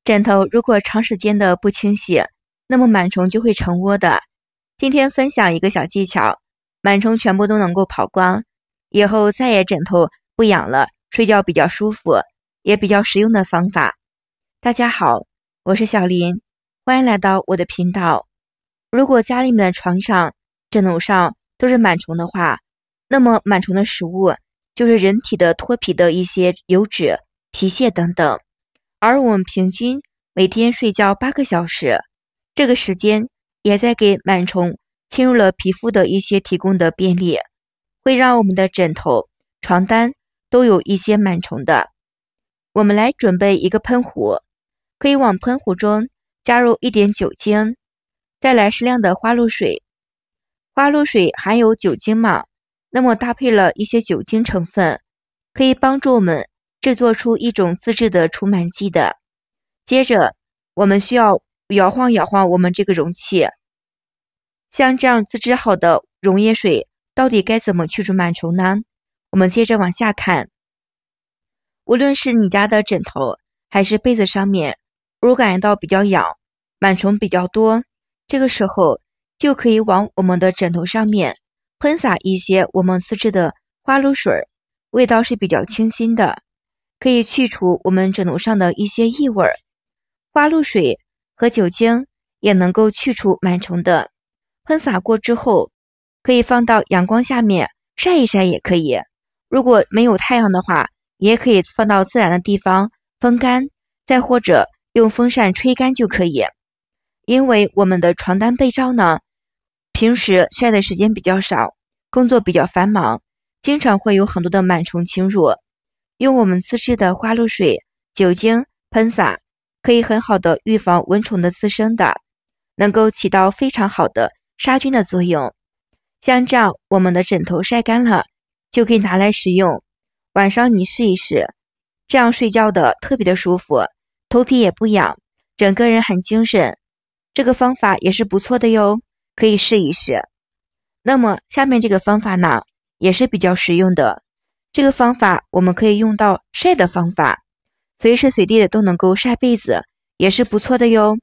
枕头如果长时间的不清洗，那么螨虫就会成窝的。今天分享一个小技巧，螨虫全部都能够跑光，以后再也枕头不痒了，睡觉比较舒服，也比较实用的方法。大家好，我是小林，欢迎来到我的频道。如果家里面的床上、枕头上都是螨虫的话，那么螨虫的食物就是人体的脱皮的一些油脂、皮屑等等。而我们平均每天睡觉8个小时，这个时间也在给螨虫侵入了皮肤的一些提供的便利，会让我们的枕头、床单都有一些螨虫的。我们来准备一个喷壶，可以往喷壶中加入一点酒精，再来适量的花露水。花露水含有酒精嘛，那么搭配了一些酒精成分，可以帮助我们制作出一种自制的除螨剂的。接着我们需要摇晃摇晃我们这个容器，像这样自制好的溶液水到底该怎么去除螨虫呢？我们接着往下看。无论是你家的枕头还是被子上面，如果感觉到比较痒，螨虫比较多，这个时候就可以往我们的枕头上面喷洒一些我们自制的花露水，味道是比较清新的，可以去除我们枕头上的一些异味。花露水和酒精也能够去除螨虫的。喷洒过之后，可以放到阳光下面晒一晒也可以。如果没有太阳的话，也可以放到自然的地方风干，再或者用风扇吹干就可以。因为我们的床单被罩呢，平时晒的时间比较少，工作比较繁忙，经常会有很多的螨虫侵入。用我们自制的花露水、酒精喷洒，可以很好的预防蚊虫的滋生的，能够起到非常好的杀菌的作用。像这样我们的枕头晒干了，就可以拿来使用。晚上你试一试，这样睡觉的特别的舒服，头皮也不痒，整个人很精神。这个方法也是不错的哟，可以试一试。那么下面这个方法呢，也是比较实用的。这个方法我们可以用到晒的方法，随时随地的都能够晒被子，也是不错的哟。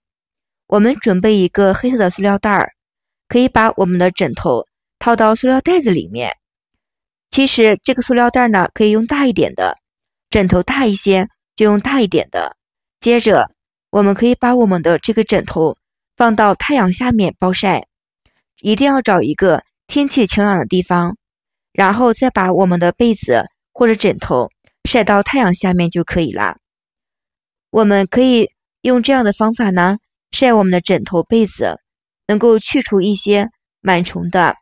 我们准备一个黑色的塑料袋，可以把我们的枕头套到塑料袋子里面。其实这个塑料袋呢，可以用大一点的，枕头大一些就用大一点的。接着我们可以把我们的这个枕头放到太阳下面暴晒，一定要找一个天气晴朗的地方，然后再把我们的被子或者枕头晒到太阳下面就可以了。我们可以用这样的方法呢，晒我们的枕头被子，能够去除一些螨虫的。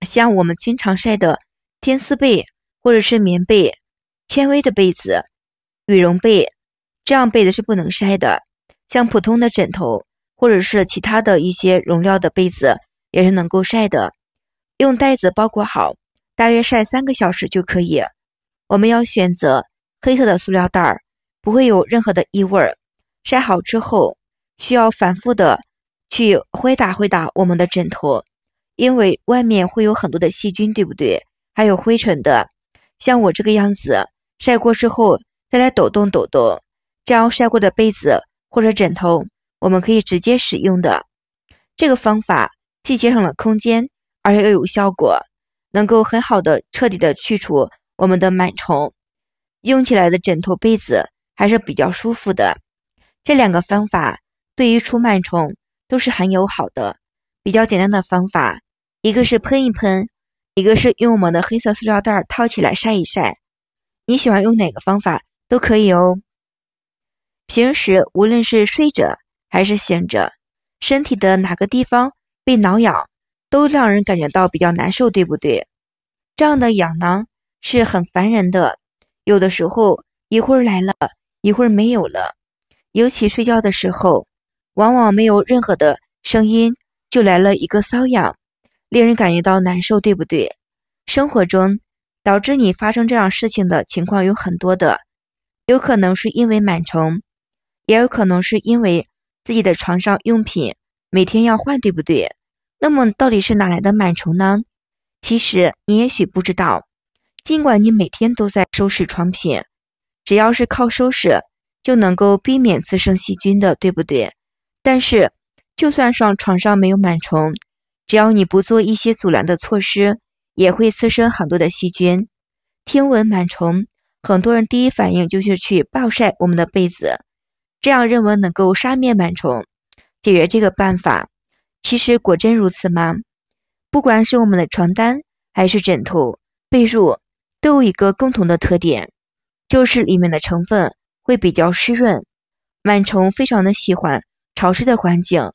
像我们经常晒的天丝被或者是棉被、纤维的被子、羽绒被，这样被子是不能晒的。像普通的枕头或者是其他的一些绒料的被子也是能够晒的。用袋子包裹好，大约晒3个小时就可以。我们要选择黑色的塑料袋，不会有任何的异味。晒好之后，需要反复的去挥打我们的枕头，因为外面会有很多的细菌，对不对？还有灰尘的。像我这个样子，晒过之后再来抖动，这样晒过的被子或者枕头，我们可以直接使用的。这个方法既节省了空间，而且又有效果，能够很好的彻底的去除我们的螨虫，用起来的枕头被子还是比较舒服的。这2个方法对于除螨虫都是很友好的，比较简单的方法，一个是喷一喷，一个是用我们的黑色塑料袋套起来晒一晒。你喜欢用哪个方法都可以哦。平时无论是睡着还是醒着，身体的哪个地方被挠痒，都让人感觉到比较难受，对不对？这样的痒呢，是很烦人的，有的时候一会儿来了，一会儿没有了。尤其睡觉的时候，往往没有任何的声音，就来了一个瘙痒，令人感觉到难受，对不对？生活中导致你发生这样事情的情况有很多的，有可能是因为螨虫，也有可能是因为自己的床上用品每天要换，对不对？那么到底是哪来的螨虫呢？其实你也许不知道，尽管你每天都在收拾床品，只要是靠收拾，就能够避免滋生细菌的，对不对？但是就算床上没有螨虫，只要你不做一些阻拦的措施，也会滋生很多的细菌。听闻螨虫，很多人第一反应就是去暴晒我们的被子，这样认为能够杀灭螨虫。解决这个办法，其实果真如此吗？不管是我们的床单还是枕头、被褥，都有一个共同的特点，就是里面的成分会比较湿润。螨虫非常的喜欢潮湿的环境，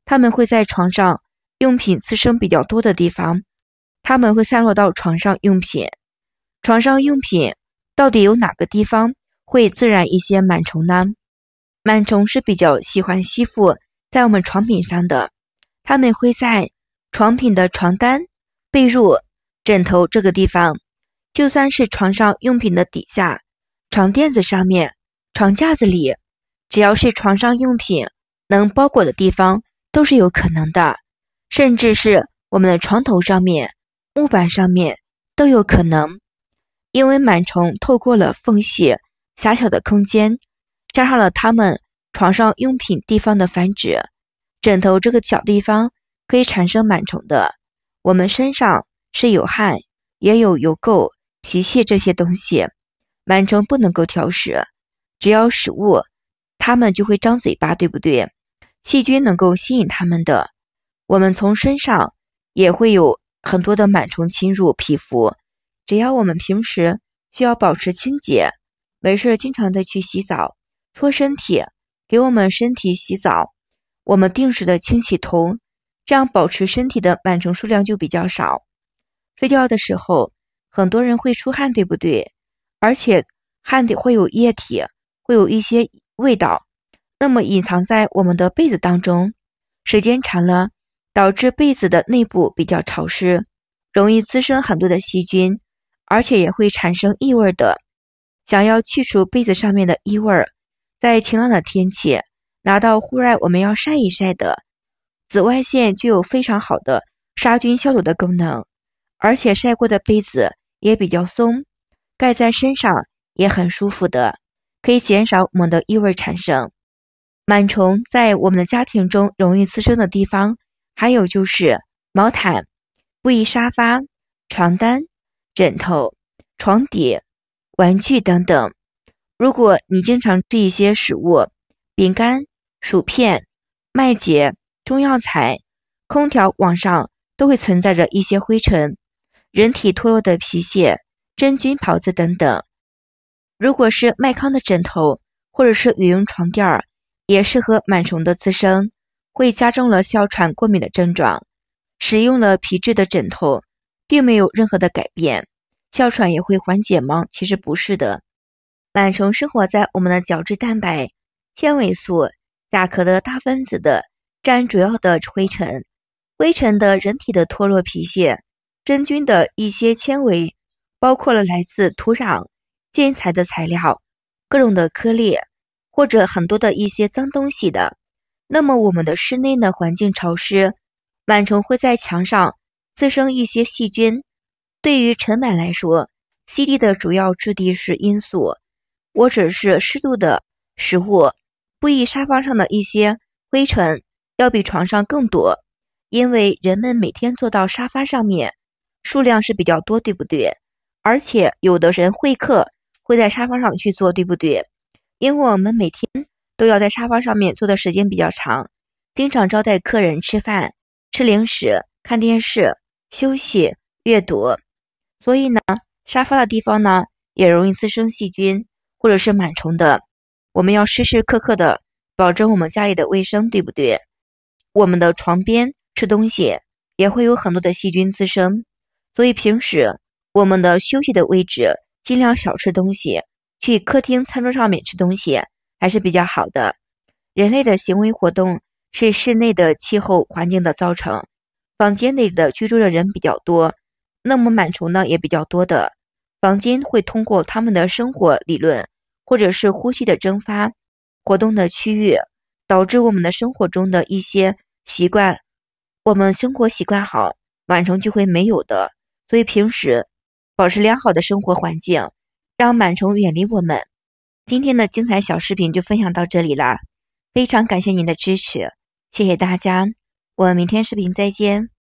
它们会在床上用品滋生比较多的地方，它们会散落到床上用品。床上用品到底有哪个地方会自燃一些螨虫呢？螨虫是比较喜欢吸附在我们床品上的，它们会在床品的床单、被褥、枕头这个地方，就算是床上用品的底下、床垫子上面、床架子里，只要是床上用品能包裹的地方都是有可能的，甚至是我们的床头上面、木板上面都有可能。因为螨虫透过了缝隙、狭小的空间，加上了它们床上用品地方的繁殖，枕头这个小地方可以产生螨虫的。我们身上是有汗，也有油垢、皮屑这些东西，螨虫不能够挑食，只要食物，它们就会张嘴巴，对不对？细菌能够吸引它们的。我们从身上也会有很多的螨虫侵入皮肤，只要我们平时需要保持清洁，没事经常的去洗澡、搓身体，给我们身体洗澡，我们定时的清洗头，这样保持身体的螨虫数量就比较少。睡觉的时候，很多人会出汗，对不对？而且汗会有液体，会有一些味道，那么隐藏在我们的被子当中，时间长了，导致被子的内部比较潮湿，容易滋生很多的细菌，而且也会产生异味的。想要去除被子上面的异味，在晴朗的天气拿到户外我们要晒一晒的。紫外线具有非常好的杀菌消毒的功能，而且晒过的被子也比较松，盖在身上也很舒服的，可以减少我们的异味产生。螨虫在我们的家庭中容易滋生的地方，还有就是毛毯、布艺沙发、床单、枕头、床底、玩具等等。如果你经常吃一些食物，饼干、薯片、麦秸、中药材，空调网上都会存在着一些灰尘，人体脱落的皮屑、真菌孢子等等。如果是麦糠的枕头或者是羽绒床垫儿，也适合螨虫的滋生，会加重了哮喘过敏的症状。使用了皮质的枕头，并没有任何的改变，哮喘也会缓解吗？其实不是的。螨虫生活在我们的角质蛋白、纤维素、甲壳的大分子的占主要的灰尘，灰尘的人体的脱落皮屑，真菌的一些纤维，包括了来自土壤、建材的材料、各种的颗粒，或者很多的一些脏东西的。那么我们的室内呢，环境潮湿，螨虫会在墙上滋生一些细菌。对于尘螨来说，吸地的主要质地是罂粟，或者是湿度的食物。布艺沙发上的一些灰尘要比床上更多，因为人们每天坐到沙发上面，数量是比较多，对不对？而且有的人会客会在沙发上去坐，对不对？因为我们每天都要在沙发上面坐的时间比较长，经常招待客人吃饭、吃零食、看电视、休息、阅读，所以呢，沙发的地方呢也容易滋生细菌或者是螨虫的。我们要时时刻刻的保证我们家里的卫生，对不对？我们的床边吃东西也会有很多的细菌滋生，所以平时我们的休息的位置尽量少吃东西，去客厅餐桌上面吃东西还是比较好的。人类的行为活动是室内的气候环境的造成，房间内的居住的人比较多，那么螨虫呢也比较多的。房间会通过他们的生活理论或者是呼吸的蒸发活动的区域，导致我们的生活中的一些习惯，我们生活习惯好，螨虫就会没有的。所以平时保持良好的生活环境，让螨虫远离我们。今天的精彩小视频就分享到这里了，非常感谢您的支持，谢谢大家，我们明天视频再见。